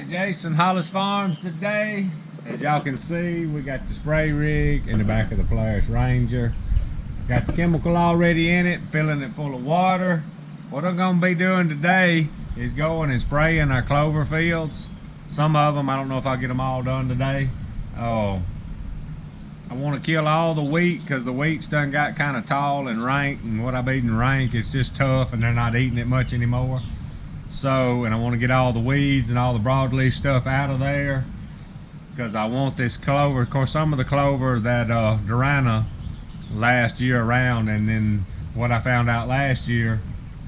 Alright, Jason, Hollis Farms today. As y'all can see, we got the spray rig in the back of the Polaris Ranger. Got the chemical already in it, filling it full of water. What I'm going to be doing today is going and spraying our clover fields. Some of them, I don't know if I'll get them all done today. I want to kill all the wheat because the wheat's done got kind of tall and rank, and what I'm eating rank is just tough and they're not eating it much anymore. So, and I want to get all the weeds and all the broadleaf stuff out of there because I want this clover. Of course, some of the clover that Durana last year around, and then what I found out last year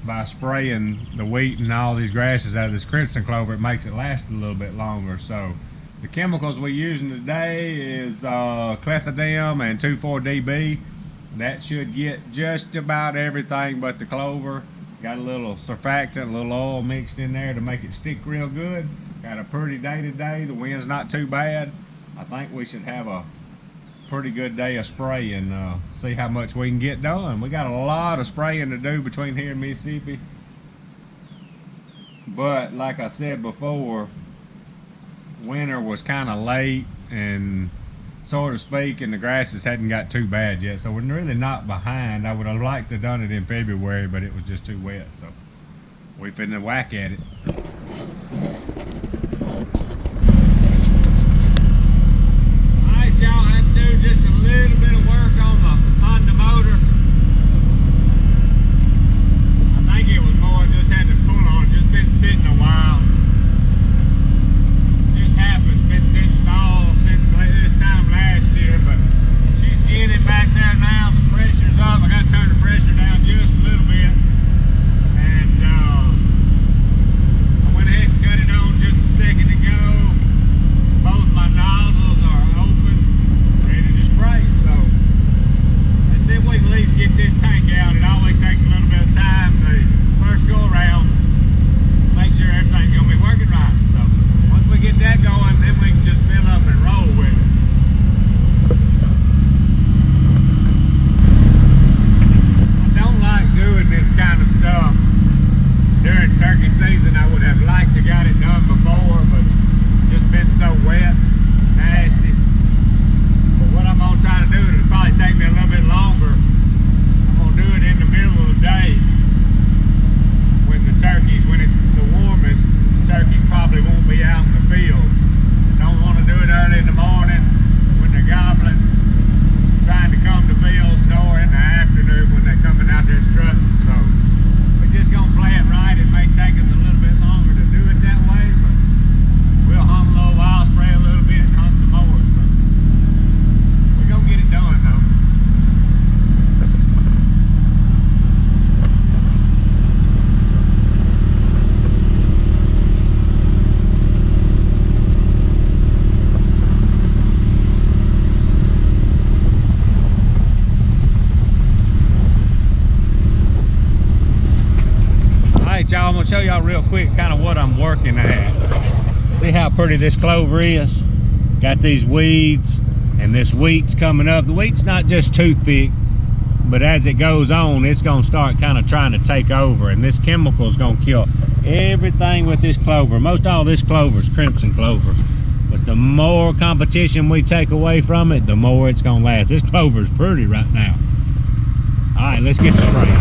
by spraying the wheat and all these grasses out of this crimson clover, it makes it last a little bit longer. So the chemicals we're using today is clethodim and 2,4-DB. That should get just about everything but the clover. Got a little surfactant, a little oil mixed in there to make it stick real good. Got a pretty day today. The wind's not too bad. I think we should have a pretty good day of spraying, see how much we can get done. We got a lot of spraying to do between here and Mississippi. But like I said before, winter was kind of late and so to speak, and the grasses hadn't got too bad yet, so we're really not behind. I would have liked to have done it in February, but it was just too wet, so we finna whack at it. Alright, y'all, I have to do just a little bit of work on the motor. I think it was more just had to pull on it, just been sitting a while. Just happened, been sitting all since this time last year, but she's ginning back there now. The pressure's up. I got to turn the pressure down just a little bit, and I went ahead and cut it on just a second ago. Both my nozzles are open, ready to spray. So I said we can at least get this tank out. It always takes a little bit of time. The first go around, make sure everything's going to be working right. So once we get that going, then we can just fill up and roll with it. I don't like doing this kind of stuff during turkey season. I would have liked to got it done before, but just been so wet, nasty. But what I'm going to try to do, it'll probably take me a little bit longer. I'm going to do it in the middle of the day when the turkeys, when it's the warmest, the turkeys probably won't be out in the fields. Don't want to do it early in the morning when they're gobbling, trying to come to fields, nor in the afternoon when they're coming out there strutting. So we're just going to play it right. It may take us a little bit longer to do it that way, but we'll hunt a little while, spray a little bit, and hunt some more. So we're going to get it done though. Y'all, I'm gonna show y'all real quick kind of what I'm working at. See how pretty this clover is? Got these weeds, and this wheat's coming up. The wheat's not just too thick, but as it goes on, it's gonna start kind of trying to take over, and this chemical is gonna kill everything with this clover. Most all this clover is crimson clover, but the more competition we take away from it, the more it's gonna last. This clover is pretty right now. All right, let's get spraying.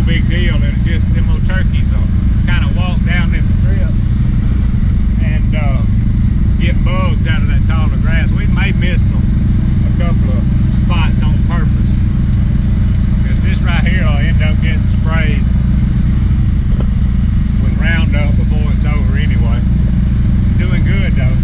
big deal. It'll just, them will turkeys will kind of walk down them strips and get bugs out of that taller grass. We may miss a couple of spots on purpose, because this right here will end up getting sprayed with Roundup before it's over anyway. Doing good though.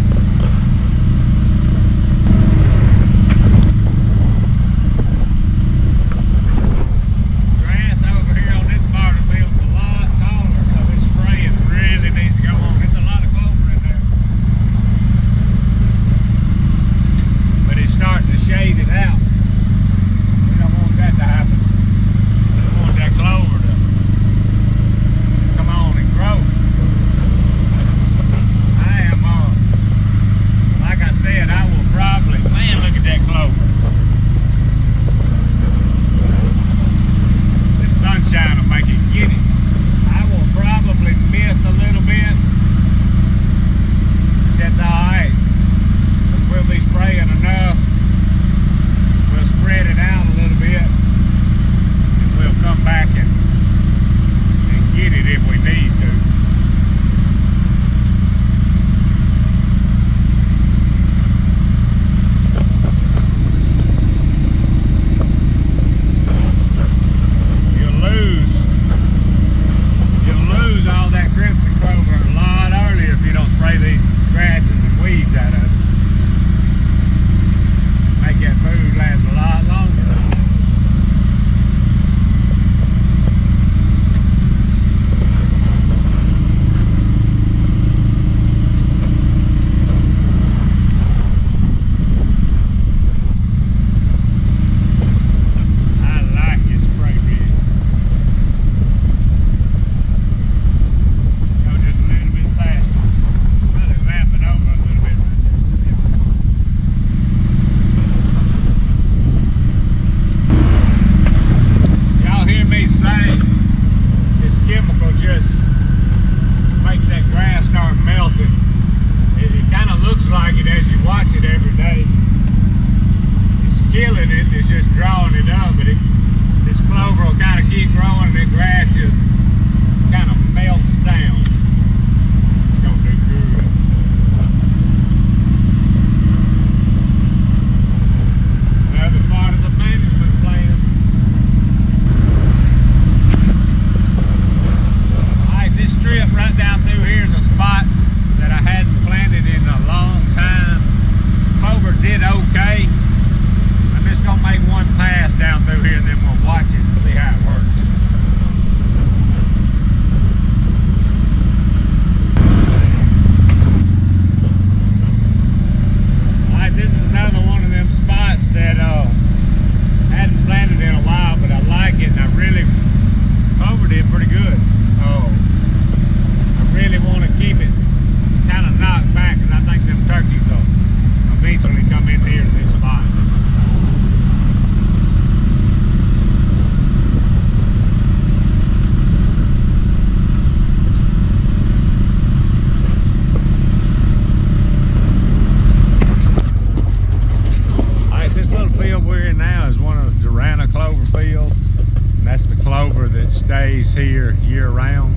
Stays here year round,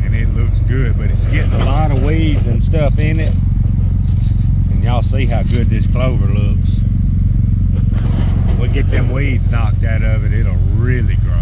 and it looks good, but it's getting a lot of weeds and stuff in it, and y'all see how good this clover looks. We get them weeds knocked out of it, it'll really grow.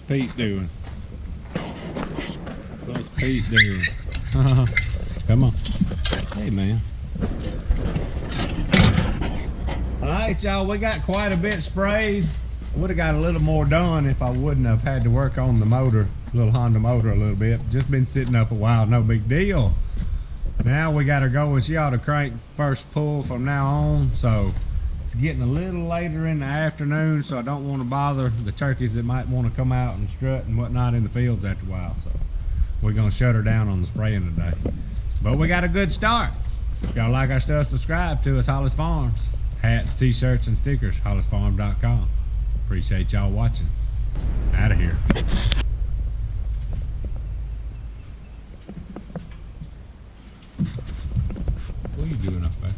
Pete doing? What's Pete doing? Come on. Hey, man. Alright, y'all, we got quite a bit sprayed. I would have got a little more done if I wouldn't have had to work on the motor, little Honda motor a little bit. Just been sitting up a while, no big deal. Now we got to go and she ought to crank first pull from now on. So it's getting a little later in the afternoon, so I don't want to bother the turkeys that might want to come out and strut and whatnot in the fields after a while. So we're going to shut her down on the spraying today. But we got a good start. If y'all like our stuff, subscribe to us, Hollis Farms. Hats, t-shirts, and stickers, hollisfarm.com. Appreciate y'all watching. Out of here. What are you doing up there?